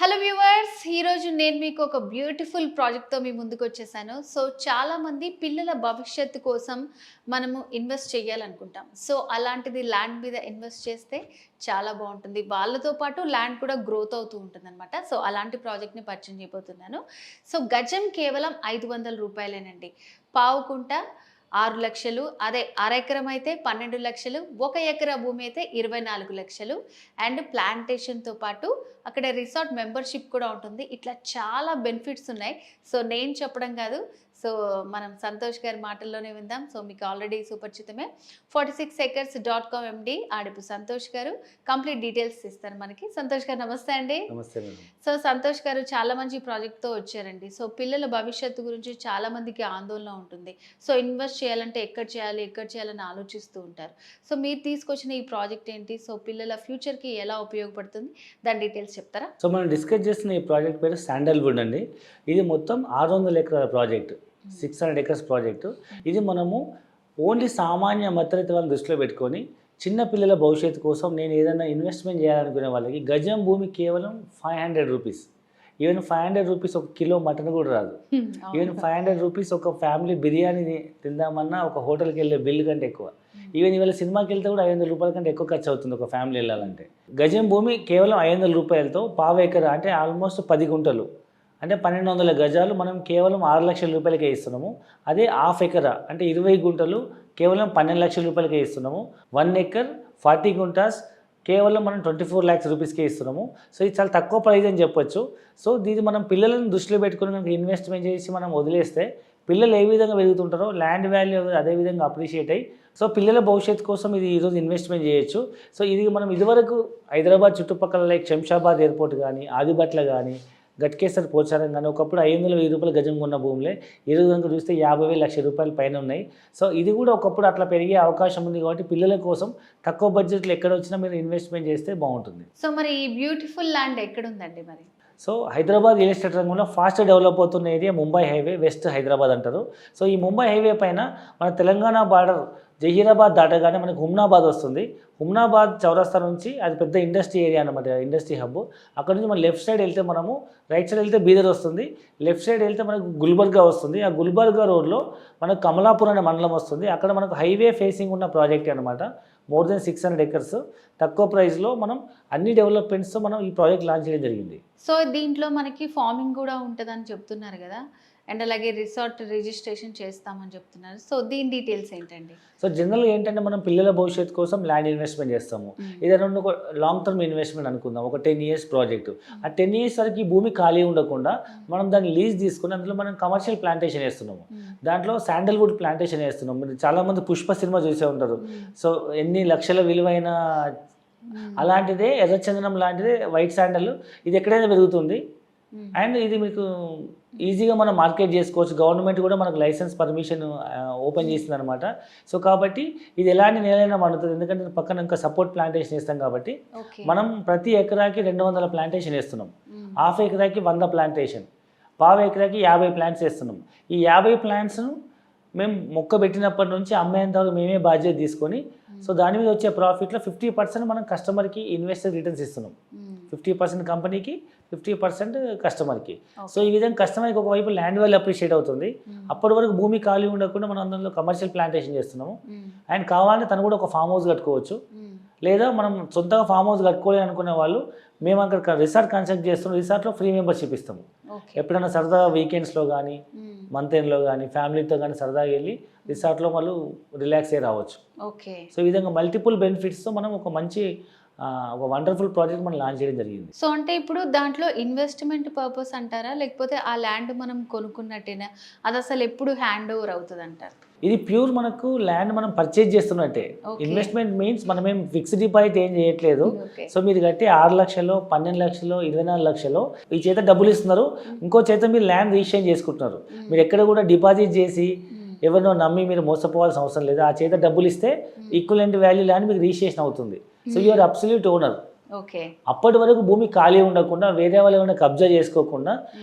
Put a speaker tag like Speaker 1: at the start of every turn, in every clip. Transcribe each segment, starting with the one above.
Speaker 1: Hello viewers, ఈరోజు నేను మీకు ఒక బ్యూటిఫుల్ ప్రాజెక్ట్తో మీ ముందుకు వచ్చేసాను. సో చాలామంది పిల్లల భవిష్యత్తు కోసం మనము ఇన్వెస్ట్ చేయాలనుకుంటాం. సో అలాంటిది ల్యాండ్ మీద ఇన్వెస్ట్ చేస్తే చాలా బాగుంటుంది. వాళ్ళతో పాటు ల్యాండ్ కూడా గ్రోత్ అవుతూ ఉంటుందన్నమాట. సో అలాంటి ప్రాజెక్ట్ని పరిచయం చేయబోతున్నాను. సో గజం కేవలం 500 రూపాయలేనండి. పావుకుంట 6 లక్షలు, అదే అరెకరం అయితే 12 లక్షలు, 1 ఎకరా భూమి అయితే 24 లక్షలు. అండ్ ప్లాంటేషన్తో పాటు అక్కడ రిసార్ట్ మెంబర్షిప్ కూడా ఉంటుంది. ఇట్లా చాలా బెనిఫిట్స్ ఉన్నాయి. సో నేను చెప్పడం కాదు, సో మనం సంతోష్ గారి మాటల్లోనే విందాం. సో మీకు ఆల్రెడీ సుపరిచితమే 46acres.com MD ఆడిపు సంతోష్ గారు కంప్లీట్ డీటెయిల్స్ ఇస్తారు మనకి. సంతోష్ గారు నమస్తే అండి.
Speaker 2: నమస్తే మేడం.
Speaker 1: సో సంతోష్ గారు చాలా మంచి ప్రాజెక్ట్తో వచ్చారండి. సో పిల్లల భవిష్యత్తు గురించి చాలా మందికి ఆందోళన ఉంటుంది. సో ఇన్వెస్ట్ చేయాలంటే ఎక్కడ చేయాలని ఆలోచిస్తూ ఉంటారు. సో మీరు తీసుకొచ్చిన ఈ ప్రాజెక్ట్ ఏంటి? సో పిల్లల ఫ్యూచర్కి ఎలా ఉపయోగపడుతుంది, దాని డీటెయిల్స్ చెప్తారా?
Speaker 2: సో మనం డిస్కస్ చేస్తున్న ఈ ప్రాజెక్ట్ పేరు శాండల్వుడ్ అండి. ఇది మొత్తం 600 ఎకరాల ప్రాజెక్ట్, 600 ఎకర్స్ ప్రాజెక్టు. ఇది మనము ఓన్లీ సామాన్య మధ్యతరగతి వాళ్ళని దృష్టిలో పెట్టుకొని చిన్న పిల్లల భవిష్యత్తు కోసం నేను ఏదైనా ఇన్వెస్ట్మెంట్ చేయాలనుకునే వాళ్ళకి గజం భూమి కేవలం 500 రూపీస్. ఈవెన్ 500 రూపీస్ ఒక కిలో మటన్ కూడా రాదు. ఈవెన్ 500 రూపీస్ ఒక ఫ్యామిలీ బిర్యానీ తిందామన్నా ఒక హోటల్కి వెళ్ళే బిల్లు కంటే ఎక్కువ. ఈవెన్ ఇవాళ సినిమాకి వెళ్తే కూడా 500 రూపాయల కంటే ఎక్కువ ఖర్చు అవుతుంది ఒక ఫ్యామిలీ వెళ్ళాలంటే. గజం భూమి కేవలం 500 రూపాయలతో పావు ఎకరా అంటే ఆల్మోస్ట్ 10 గుంటలు అంటే 1200 గజాలు మనం కేవలం 6 లక్షల రూపాయలకే ఇస్తున్నాము. అదే హాఫ్ ఎకరా అంటే 20 గుంటలు కేవలం 12 లక్షల రూపాయలకే ఇస్తున్నాము. 1 ఎకర్ 40 గుంటాస్ కేవలం మనం 24 lakhs రూపీస్కే ఇస్తున్నాము. సో ఇది చాలా తక్కువ ప్రైజ్ అని చెప్పొచ్చు. సో దీన్ని మనం పిల్లలను దృష్టిలో పెట్టుకుని కనుక ఇన్వెస్ట్మెంట్ చేసి మనం వదిలేస్తే పిల్లలు ఏ విధంగా పెరుగుతుంటారో ల్యాండ్ వాల్యూ అదే విధంగా అప్రిషియేట్ అయ్యి సో పిల్లల భవిష్యత్తు కోసం ఇది ఈరోజు ఇన్వెస్ట్మెంట్ చేయొచ్చు. సో ఇది మనం ఇదివరకు హైదరాబాద్ చుట్టుపక్కల లైక్ శంషాబాద్ ఎయిర్పోర్ట్ కానీ, ఆదిబట్ల కానీ, గట్కేసర్ పోచారం కానీ ఒకప్పుడు 500-1000 రూపాయల గజం ఉన్న భూములే ఈరోజు కనుక చూస్తే 50,000 లక్షల రూపాయల పైన ఉన్నాయి. సో ఇది కూడా ఒకప్పుడు అట్లా పెరిగే అవకాశం ఉంది. కాబట్టి పిల్లల కోసం తక్కువ బడ్జెట్లో ఎక్కడ వచ్చినా మీరు ఇన్వెస్ట్మెంట్ చేస్తే బాగుంటుంది.
Speaker 1: సో మరి ఈ బ్యూటిఫుల్ ల్యాండ్ ఎక్కడుందండి మరి?
Speaker 2: సో హైదరాబాద్ రియల్ ఎస్టేట్ రంగంలో ఫాస్ట్ డెవలప్ అవుతున్న area Mumbai highway, west Hyderabad అంటారు. సో ఈ ముంబై హైవే పైన మన తెలంగాణ బార్డర్ జహీరాబాద్ దాటగానే మనకు హుమ్నాబాద్ వస్తుంది. హుమ్నాబాద్ చౌరస్తా నుంచి అది పెద్ద ఇండస్ట్రీ ఏరియా అనమాట, ఇండస్ట్రీ హబ్. అక్కడ నుంచి మనం లెఫ్ట్ సైడ్ వెళ్తే మనము, రైట్ సైడ్ వెళ్తే బీదర్ వస్తుంది, లెఫ్ట్ సైడ్ వెళ్తే మనకు గుల్బర్గా వస్తుంది. ఆ గుల్బర్గా రోడ్లో మనకు కమలాపూర్ అనే మండలం వస్తుంది. అక్కడ మనకు హైవే ఫేసింగ్ ఉన్న ప్రాజెక్ట్ అనమాట. మోర్ దెన్ 600 ఎకర్స్ తక్కువ ప్రైస్లో మనం అన్ని డెవలప్మెంట్స్తో మనం ఈ ప్రాజెక్ట్ లాంచ్ చేయడం జరిగింది.
Speaker 1: సో దీంట్లో మనకి ఫార్మింగ్ కూడా ఉంటుందని చెప్తున్నారు కదా, అండ్ అలాగే రిసార్ట్ రిజిస్ట్రేషన్ చేస్తామని చెప్తున్నారు. సో దీని డీటెయిల్స్ ఏంటండి?
Speaker 2: సో జనరల్గా ఏంటంటే మనం పిల్లల భవిష్యత్తు కోసం ల్యాండ్ ఇన్వెస్ట్మెంట్ చేస్తాము. ఏదైనా ఒక లాంగ్ టర్మ్ ఇన్వెస్ట్మెంట్ అనుకుందాం, ఒక 10 years ప్రాజెక్టు. ఆ 10 years వరకు ఈ భూమి ఖాళీ ఉండకుండా మనం దాన్ని లీజ్ తీసుకుని అందులో మనం కమర్షియల్ ప్లాంటేషన్ వేస్తున్నాము. దాంట్లో శాండల్వుడ్ ప్లాంటేషన్ వేస్తున్నాం. మీరు చాలామంది పుష్ప సినిమా చూసే ఉంటారు. సో ఎన్ని లక్షల విలువైన అలాంటిదే ఎర్రచందనం లాంటిదే వైట్ శాండల్. ఇది ఎక్కడైనా పెరుగుతుంది అండ్ ఇది మీకు ఈజీగా మనం మార్కెట్ చేసుకోవచ్చు. గవర్నమెంట్ కూడా మనకు లైసెన్స్ పర్మిషన్ ఓపెన్ చేసింది అనమాట. సో కాబట్టి ఇది ఎలాంటి నేలైనా పండుతుంది, ఎందుకంటే పక్కన ఇంకా సపోర్ట్ ప్లాంటేషన్ వేస్తాం కాబట్టి మనం ప్రతి ఎకరాకి 200 ప్లాంటేషన్ వేస్తున్నాం. హాఫ్ ఎకరాకి 100 ప్లాంటేషన్, పావు ఎకరాకి 50 ప్లాంట్స్ వేస్తున్నాం. ఈ 50 ప్లాంట్స్ను మేము మొక్క పెట్టినప్పటి నుంచి అమ్మేంత వరకు మేమే బాధ్యత తీసుకొని సో దాని మీద వచ్చే ప్రాఫిట్లో 50% మనం కస్టమర్కి ఇన్వెస్టర్ రిటర్న్స్ ఇస్తున్నాం. 50% కంపెనీకి, 50% కస్టమర్కి. సో ఈ విధంగా కస్టమర్కి ఒకవైపు ల్యాండ్ వాల్యూ అప్రిషియేట్ అవుతుంది. అప్పటి వరకు భూమి ఖాళీ ఉండకుండా మనం అందులో కమర్షియల్ ప్లాంటేషన్ చేస్తున్నాము. అండ్ కావాలంటే తను కూడా ఒక ఫామ్ హౌస్ కట్టుకోవచ్చు, లేదా మనం సొంతంగా ఫామ్ హౌస్ కట్టుకోవాలి అనుకునే వాళ్ళు మేము అక్కడ రిసార్ట్ కన్స్ట్రక్ట్ చేస్తున్నాం. రిసార్ట్లో ఫ్రీ మెంబర్షిప్ ఇస్తాము. ఎప్పుడైనా సరదాగా వీకెండ్స్లో కానీ, మంత్ ఎండ్లో కానీ ఫ్యామిలీతో కానీ సరదాగా వెళ్ళి రిసార్ట్లో వాళ్ళు రిలాక్స్ అయ్యి రావచ్చు.
Speaker 1: ఓకే.
Speaker 2: సో ఈ విధంగా మల్టిపుల్ బెనిఫిట్స్తో మనం ఒక మంచి ఒక వండర్ఫుల్ ప్రాజెక్ట్ మనం లాంచ్ చేయడం జరిగింది.
Speaker 1: సో అంటే ఇప్పుడు దాంట్లో ఇన్వెస్ట్మెంట్ పర్పస్ అంటారా, లేకపోతే ఆ ల్యాండ్ మనం కొనుక్కున్నట్టేనా? అది అసలు ఎప్పుడు హ్యాండ్ ఓవర్ అవుతుంది అంటారు?
Speaker 2: ఇది ప్యూర్ మనకు ల్యాండ్ మనం పర్చేజ్ చేస్తున్నట్టే. ఇన్వెస్ట్మెంట్ మీన్స్ మనం ఏం ఫిక్స్డ్ డిపాజిట్ ఏం చేయట్లేదు. సో మీరు కట్టి 6 లక్షలు, 12 లక్షలు, 24 లక్షలు ఈ చేత డబ్బులు ఇస్తున్నారు, ఇంకో చేత మీరు ల్యాండ్ రిజిస్ట్రేషన్ చేసుకుంటున్నారు. మీరు ఎక్కడ కూడా డిపాజిట్ చేసి ఎవరినో నమ్మి మీరు మోసపోవాల్సిన అవసరం లేదు. ఆ చేత డబ్బులు ఇస్తే ఈక్వలెంట్ వాల్యూ ల్యాండ్ మీకు రిజిస్ట్రేషన్ అవుతుంది. So you are absolute owner.
Speaker 1: Okay.
Speaker 2: అప్పటి వరకు భూమి ఖాళీ ఉండకుండా వేరే వాళ్ళు ఏమైనా కబ్జా చేసుకోకుండా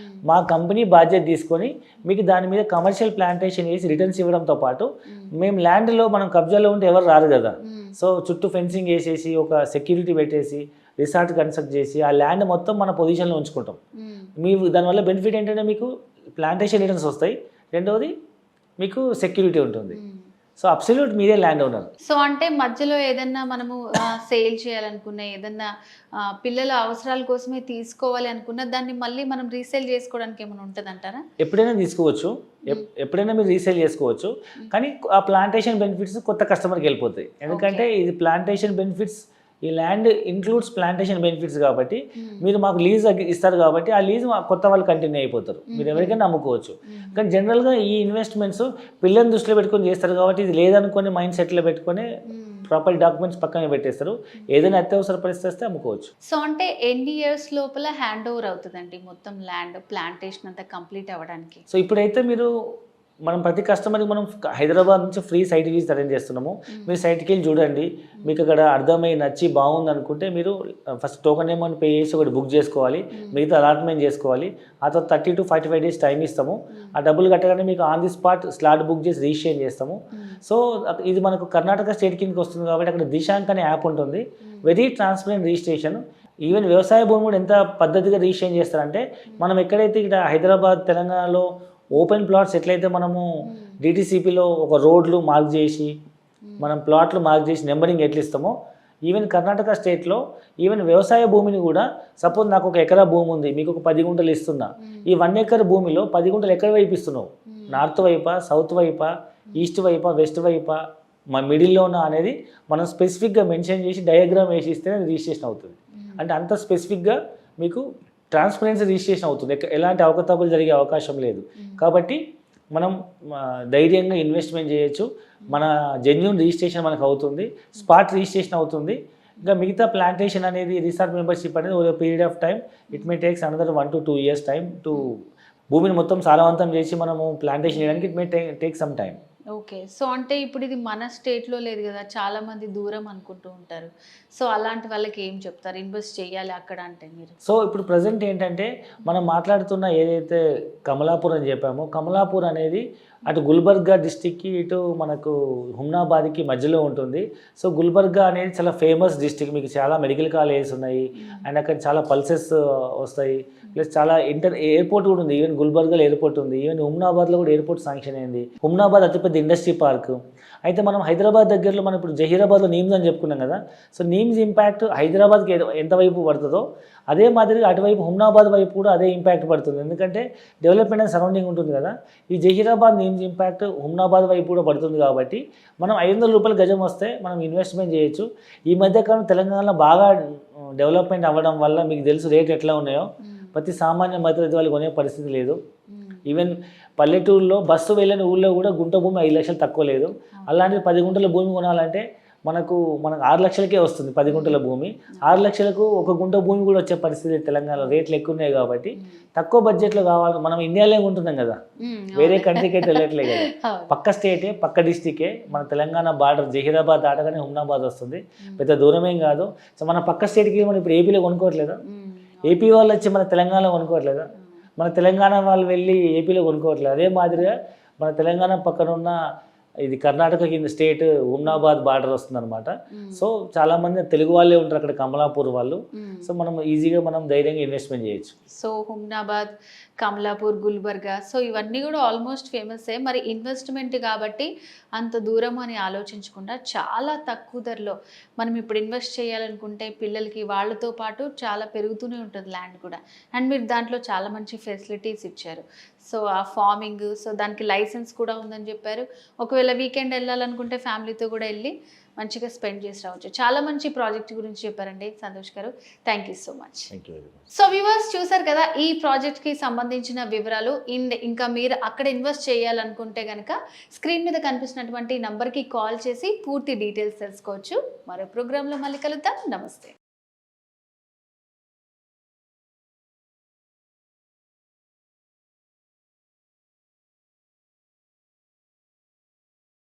Speaker 2: మా కంపెనీ బాధ్యత తీసుకొని మీకు దాని మీద కమర్షియల్ ప్లాంటేషన్ వేసి రిటర్న్స్ ఇవ్వడంతో పాటు మేము ల్యాండ్లో మనం కబ్జాలో ఉంటే ఎవరు రారు కదా. సో చుట్టూ ఫెన్సింగ్ వేసేసి ఒక సెక్యూరిటీ పెట్టేసి రిసార్ట్ కన్స్ట్రక్ట్ చేసి ఆ ల్యాండ్ మొత్తం మన పొజిషన్లో ఉంచుకుంటాం. మీకు దానివల్ల బెనిఫిట్ ఏంటంటే మీకు ప్లాంటేషన్ రిటర్న్స్ వస్తాయి, రెండవది మీకు సెక్యూరిటీ ఉంటుంది. సో అబ్సల్యూట్ మీరే ల్యాండ్ ఓనర్.
Speaker 1: సో అంటే మధ్యలో ఏదన్నా మనము సేల్ చేయాలనుకున్న, ఏదన్నా పిల్లల అవసరాల కోసమే తీసుకోవాలి అనుకున్న దాన్ని మళ్ళీ మనం రీసేల్ చేసుకోవడానికి ఏమైనా ఉంటుంది అంటారా?
Speaker 2: ఎప్పుడైనా తీసుకోవచ్చు, ఎప్పుడైనా మీరు రీసేల్ చేసుకోవచ్చు, కానీ ఆ ప్లాంటేషన్ బెనిఫిట్స్ కొత్త కస్టమర్కి వెళ్ళిపోతాయి. ఎందుకంటే ఇది ప్లాంటేషన్ బెనిఫిట్స్, ఈ ల్యాండ్ ఇంక్లూడ్స్ ప్లాంటేషన్ బెనిఫిట్స్ కాబట్టి మీరు మాకు లీజ్ ఇస్తారు కాబట్టి ఆ లీజ్ కొత్త వాళ్ళు కంటిన్యూ అయిపోతారు, మీరు ఎవరికైనా అమ్ముకోవచ్చు. కానీ జనరల్గా ఈ ఇన్వెస్ట్మెంట్స్ పిల్లల్ని దృష్టిలో పెట్టుకొని చేస్తారు కాబట్టి ఇది లేదనుకొని మైండ్ సెట్లో పెట్టుకొని ప్రాపర్ డాక్యుమెంట్స్ పక్కన పెట్టేస్తారు, ఏదైనా అత్యవసర పరిస్థితి వస్తే అమ్ముకోవచ్చు.
Speaker 1: సో అంటే ఎన్ని ఇయర్స్ లోపల హ్యాండ్ ఓవర్ అవుతుందండి మొత్తం ల్యాండ్ ప్లాంటేషన్ అంతా కంప్లీట్ అవ్వడానికి?
Speaker 2: సో ఇప్పుడైతే మనం ప్రతి కస్టమర్కి మనం హైదరాబాద్ నుంచి ఫ్రీ సైట్ విజిట్ అరేంజ్ చేస్తున్నాము. మీరు సైట్కి వెళ్ళి చూడండి, మీకు అక్కడ అర్థమై నచ్చి బాగుంది అనుకుంటే మీరు ఫస్ట్ టోకెన్ అమౌంట్ పే చేసి ఒకటి బుక్ చేసుకోవాలి, మిగతా అలాట్మెంట్ చేసుకోవాలి. ఆ తర్వాత 30 to 45 days టైం ఇస్తాము. ఆ డబ్బులు కట్టగానే మీకు on the spot slot book చేసి రిజిస్ట్రేషన్ చేస్తాము. సో ఇది మనకు కర్ణాటక స్టేట్ కిందకి వస్తుంది కాబట్టి అక్కడ దిశాంక్ అనే యాప్ ఉంటుంది, వెరీ ట్రాన్స్పరెంట్ రిజిస్ట్రేషన్. ఈవెన్ వ్యవసాయ భూమి కూడా ఎంత పద్ధతిగా రిజిస్ట్రేషన్ చేస్తారంటే మనం ఎక్కడైతే ఇక్కడ హైదరాబాద్ తెలంగాణలో ఓపెన్ ప్లాట్స్ ఎట్లయితే మనము డిటిసిపిలో ఒక రోడ్లు మార్క్ చేసి మనం ప్లాట్లు మార్క్ చేసి నెంబరింగ్ ఎట్లా ఇస్తామో, ఈవెన్ కర్ణాటక స్టేట్లో ఈవెన్ వ్యవసాయ భూమిని కూడా సపోజ్ నాకు 1 ఎకరా భూమి ఉంది, మీకు ఒక 10 గుంటలు ఇస్తున్నా, ఈ 1 ఎకర్ భూమిలో 10 గుంటలు ఎక్కడ వైపు ఇస్తున్నావు, నార్త్ వైపా, సౌత్ వైపా, ఈస్ట్ వైపా, వెస్ట్ వైపా, మా మిడిల్లోనా అనేది మనం స్పెసిఫిక్గా మెన్షన్ చేసి డయాగ్రామ్ వేసి ఇస్తే రిజిస్ట్రేషన్ అవుతుంది. అంటే అంత స్పెసిఫిక్గా మీకు ట్రాన్స్పరెన్సీ రిజిస్ట్రేషన్ అవుతుంది, ఎలాంటి అవకతవకలు జరిగే అవకాశం లేదు. కాబట్టి మనం ధైర్యంగా ఇన్వెస్ట్మెంట్ చేయొచ్చు, మన జెన్యూన్ రిజిస్ట్రేషన్ మనకు అవుతుంది, స్పాట్ రిజిస్ట్రేషన్ అవుతుంది. ఇంకా మిగతా ప్లాంటేషన్ అనేది రిసార్ట్ మెంబర్షిప్ అనేది ఒక period of time, it may takes another 1 to 2 years time to భూమిని మొత్తం సారవంతం చేసి మనము ప్లాంటేషన్ చేయడానికి it may take some time.
Speaker 1: Okay. So అంటే ఇప్పుడు ఇది మన స్టేట్లో లేదు కదా, చాలా మంది దూరం అనుకుంటూ ఉంటారు. సో అలాంటి వాళ్ళకి ఏం చెప్తారు, ఇన్వెస్ట్ చేయాలి అక్కడ అంటే మీరు?
Speaker 2: సో ఇప్పుడు ప్రజెంట్ ఏంటంటే మనం మాట్లాడుతున్న ఏదైతే కమలాపూర్ అని చెప్పామో, కమలాపూర్ అనేది అటు గుల్బర్గా డిస్టిక్కి ఇటు మనకు హుమ్నాబాద్కి మధ్యలో ఉంటుంది. సో గుల్బర్గా అనేది చాలా ఫేమస్ డిస్టిక్, మీకు చాలా మెడికల్ కాలేజెస్ ఉన్నాయి అండ్ అక్కడ చాలా పల్సెస్ వస్తాయి, ప్లస్ చాలా ఎయిర్పోర్ట్ కూడా ఉంది. ఈవెన్ గుల్బర్గాలో ఎయిర్పోర్ట్ ఉంది, ఈవెన్ హుమ్నాబాద్లో కూడా ఎయిర్పోర్ట్ శాంక్షన్ అయింది. హుమ్నాబాద్ అతిపెద్ద ఇండస్ట్రీ పార్క్. అయితే మనం హైదరాబాద్ దగ్గరలో మనం ఇప్పుడు జహీరాబాద్లో నీమ్స్ అని చెప్పుకున్నాం కదా, సో నీమ్స్ ఇంపాక్ట్ హైదరాబాద్కి ఎంతవైపు పడుతుందో అదే మాదిరిగా అటువైపు హుమ్నాబాద్ వైపు కూడా అదే ఇంపాక్ట్ పడుతుంది. ఎందుకంటే డెవలప్మెంట్ అండ్ సరౌండింగ్ ఉంటుంది కదా, ఈ జహీరాబాద్ నీమ్స్ ఇంపాక్ట్ హుమ్నాబాద్ వైపు కూడా పడుతుంది. కాబట్టి మనం 500 రూపాయలు గజం వస్తే మనం ఇన్వెస్ట్మెంట్ చేయొచ్చు. ఈ మధ్యకాలం తెలంగాణలో బాగా డెవలప్మెంట్ అవ్వడం వల్ల మీకు తెలుసు రేట్ ఎట్లా ఉన్నాయో, ప్రతి సామాన్య మధ్యతరగతి వాళ్ళు కొనే పరిస్థితి లేదు. ఈవెన్ పల్లెటూరులో బస్సు వెళ్ళని ఊళ్ళో కూడా గుంట భూమి 5 లక్షలు తక్కువ లేదు. అలాంటిది 10 గుంటల భూమి కొనాలంటే మనకు 6 లక్షలకే వస్తుంది 10 గుంటల భూమి. 6 లక్షలకు 1 గుంట భూమి కూడా వచ్చే పరిస్థితి తెలంగాణలో, రేట్లు ఎక్కువ ఉన్నాయి. కాబట్టి తక్కువ బడ్జెట్లో కావాలి. మనం ఇండియాలో ఉంటున్నాం కదా, వేరే కంట్రీకి అయితే వెళ్ళట్లేదు కదా, పక్క స్టేటే పక్క డిస్టికే. మన తెలంగాణ బార్డర్ జహీరాబాద్ దాటగానే హుమ్నాబాద్ వస్తుంది, పెద్ద దూరమేం కాదు. సో మన పక్క స్టేట్కి మనం ఇప్పుడు ఏపీలో కొనుక్కోవట్లేదా, ఏపీ వాళ్ళు వచ్చి మన తెలంగాణలో కొనుక్కోవట్లేదా, మన తెలంగాణ వాళ్ళు వెళ్ళి ఏపీలో కొనుక్కోవట్లేదు. అదే మాదిరిగా మన తెలంగాణ పక్కన ఉన్న ఇది కర్ణాటక కింద స్టేట్ హుమ్నాబాద్ బార్డర్ వస్తుంది అనమాట. సో చాలా మంది తెలుగు వాళ్ళే ఉంటారు అక్కడ, కమలాపూర్ వాళ్ళు. సో మనం ఈజీగా మనం ధైర్యంగా ఇన్వెస్ట్మెంట్ చేయొచ్చు.
Speaker 1: సో హుమ్నాబాద్, కమలాపూర్, గుల్బర్గా, సో ఇవన్నీ కూడా ఆల్మోస్ట్ ఫేమసే. మరి ఇన్వెస్ట్మెంట్ కాబట్టి అంత దూరం అని ఆలోచించకుండా చాలా తక్కువ ధరలో మనం ఇప్పుడు ఇన్వెస్ట్ చేయాలనుకుంటే పిల్లలకి వాళ్ళతో పాటు చాలా పెరుగుతూనే ఉంటుంది ల్యాండ్ కూడా. అండ్ మీరు దాంట్లో చాలా మంచి ఫెసిలిటీస్ ఇచ్చారు. సో ఆ ఫార్మింగ్, సో దానికి లైసెన్స్ కూడా ఉందని చెప్పారు. ఒకవేళ వీకెండ్ వెళ్ళాలనుకుంటే ఫ్యామిలీతో కూడా వెళ్ళి మంచిగా స్పెండ్ చేసి రావచ్చు. చాలా మంచి ప్రాజెక్ట్ గురించి చెప్పారండి సంతోష్ గారు. Thank you so much. So viewers చూసారు కదా ఈ ప్రాజెక్ట్కి సంబంధించిన వివరాలు. ఇంకా మీరు అక్కడ ఇన్వెస్ట్ చేయాలనుకుంటే కనుక స్క్రీన్ మీద కనిపిస్తున్నటువంటి నంబర్కి కాల్ చేసి పూర్తి డీటెయిల్స్ తెలుసుకోవచ్చు. మరో ప్రోగ్రాంలో మళ్ళీ కలుద్దాం. నమస్తే.